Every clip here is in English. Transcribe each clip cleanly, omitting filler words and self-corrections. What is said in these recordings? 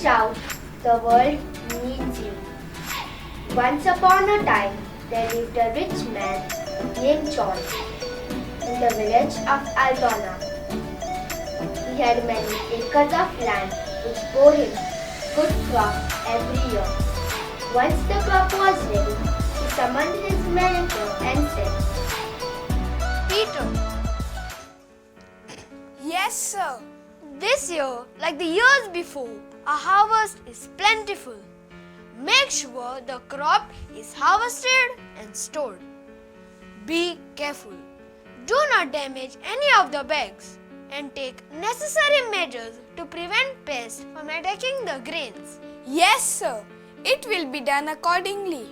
Shout, the world needs you. Once upon a time, there lived a rich man named John in the village of Aldona. He had many acres of land which bore him good crop every year. Once the crop was ready, he summoned his manager and said, Peter. Yes, sir. This year, like the years before, our harvest is plentiful. Make sure the crop is harvested and stored. Be careful. Do not damage any of the bags and take necessary measures to prevent pests from attacking the grains. Yes, sir. It will be done accordingly.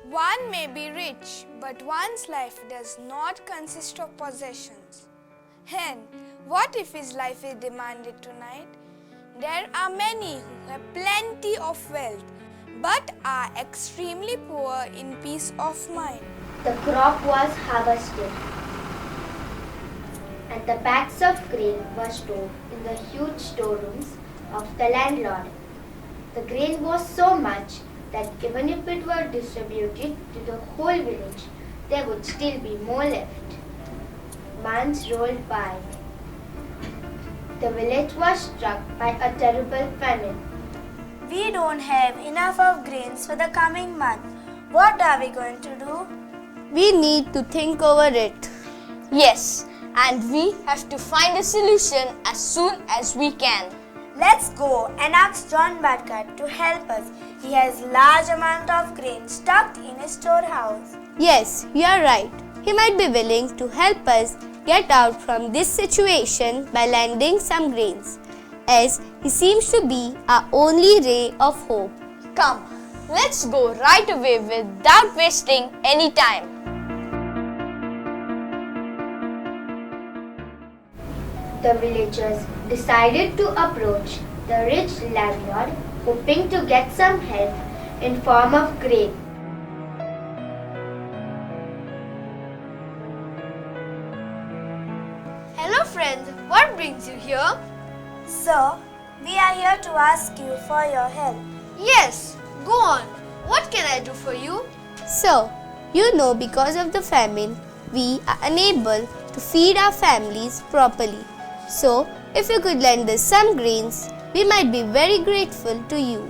One may be rich, but one's life does not consist of possessions. Hence, what if his life is demanded tonight? There are many who have plenty of wealth, but are extremely poor in peace of mind. The crop was harvested, and the bags of grain were stored in the huge storerooms of the landlord. The grain was so much that even if it were distributed to the whole village, there would still be more left. Months rolled by. The village was struck by a terrible famine. We don't have enough of grains for the coming month. What are we going to do? We need to think over it. Yes, and we have to find a solution as soon as we can. Let's go and ask John Badger to help us. He has large amount of grain stocked in his storehouse. Yes, you are right. He might be willing to help us get out from this situation by lending some grains, as he seems to be our only ray of hope. Come, let's go right away without wasting any time. The villagers decided to approach the rich landlord, hoping to get some help in form of grain. Hello friends, what brings you here? Sir, we are here to ask you for your help. Yes, go on. What can I do for you? So, you know, because of the famine, we are unable to feed our families properly. So, if you could lend us some grains, we might be very grateful to you.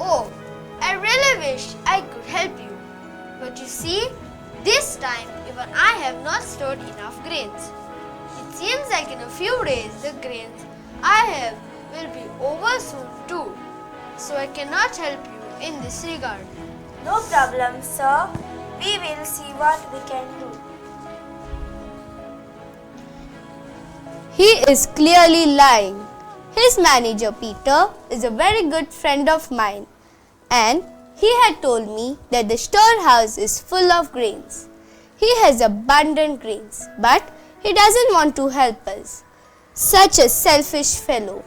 Oh, I really wish I could help you. But you see, this time even I have not stored enough grains. It seems like in a few days the grains I have will be over soon too. So I cannot help you in this regard. No problem, sir. We will see what we can do. He is clearly lying. His manager Peter is a very good friend of mine, and he had told me that the storehouse is full of grains. He has abundant grains, but he doesn't want to help us. Such a selfish fellow.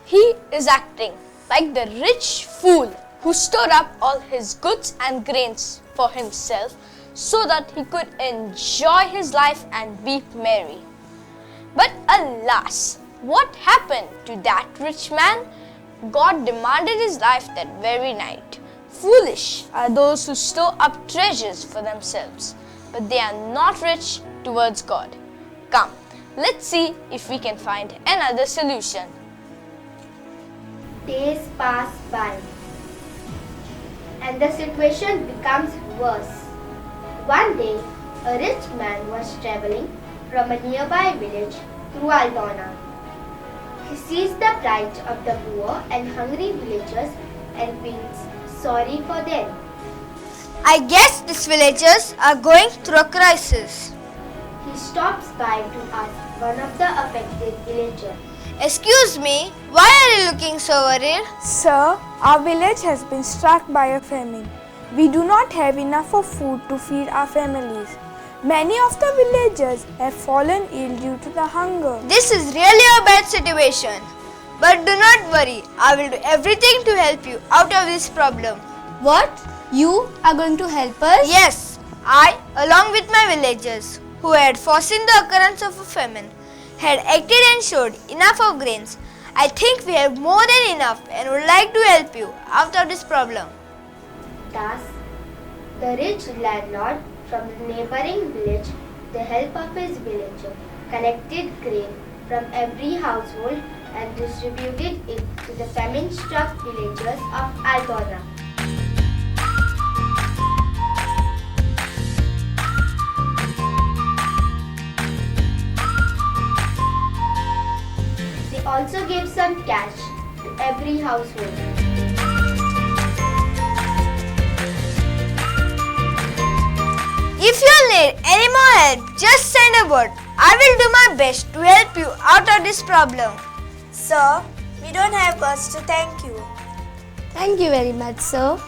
He is acting like the rich fool who stored up all his goods and grains for himself so that he could enjoy his life and be merry. But alas, what happened to that rich man? God demanded his life that very night. Foolish are those who store up treasures for themselves, but they are not rich towards God. Come, let's see if we can find another solution. Days pass by, and the situation becomes worse. One day, a rich man was traveling from a nearby village through Aldona. He sees the plight of the poor and hungry villagers and feels sorry for them. I guess these villagers are going through a crisis. He stops by to ask one of the affected villagers. Excuse me, why are you looking so worried? Sir, our village has been struck by a famine. We do not have enough of food to feed our families. Many of the villagers have fallen ill due to the hunger. This is really a bad situation. But do not worry, I will do everything to help you out of this problem. What? You are going to help us? Yes, I, along with my villagers, who had foreseen the occurrence of a famine, had acted and stored enough of grains I think we have more than enough and would like to help you out of this problem. Thus, the rich landlord from the neighboring village, with the help of his villager, collected grain from every household and distributed it to the famine-struck villagers of Aldona. They also gave some cash to every household. If you need any more help, just send a word. I will do my best to help you out of this problem. Sir, we don't have words to thank you. Thank you very much, sir.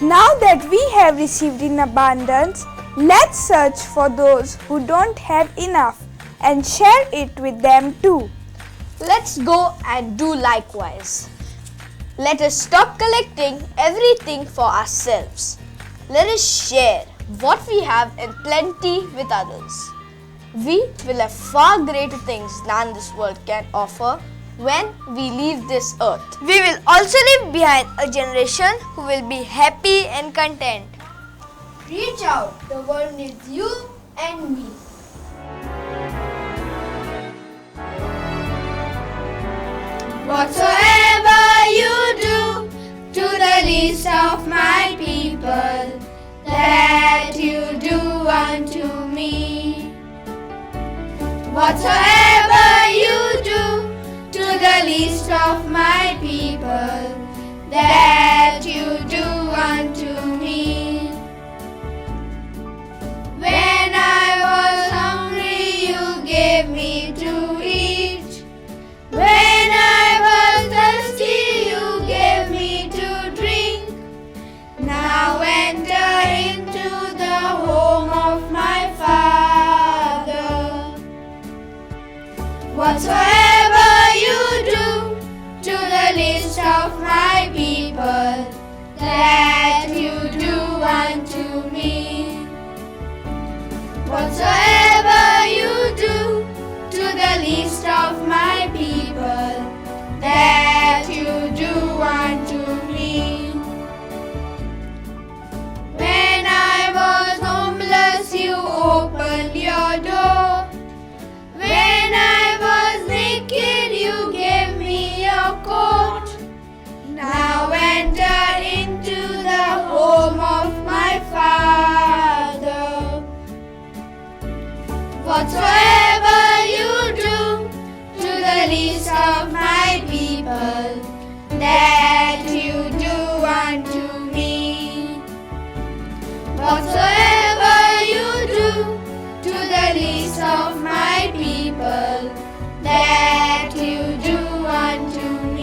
Now that we have received in abundance, let's search for those who don't have enough and share it with them too. Let's go and do likewise. Let us stop collecting everything for ourselves. Let us share what we have in plenty with others. We will have far greater things than this world can offer when we leave this earth. We will also leave behind a generation who will be happy and content. Reach out, the world needs you and me. Whatsoever you do to the least of my people, that you do unto me. Whatsoever you do to the least of my people, that you do unto me. When I was hungry, you gave me to eat. When I was thirsty, you gave me to drink. Now enter into the home of my Father. Whatsoever you do to the least of my people, that you do unto me. Whatsoever you do to the least of my people, that you do unto me. When I was homeless, you opened your door. When I was naked, you gave me your coat. Now enter into the home of my Father. Whatsoever you do to the least of my people, that you do unto me. Whatsoever you do to the least of my people, that you do unto me.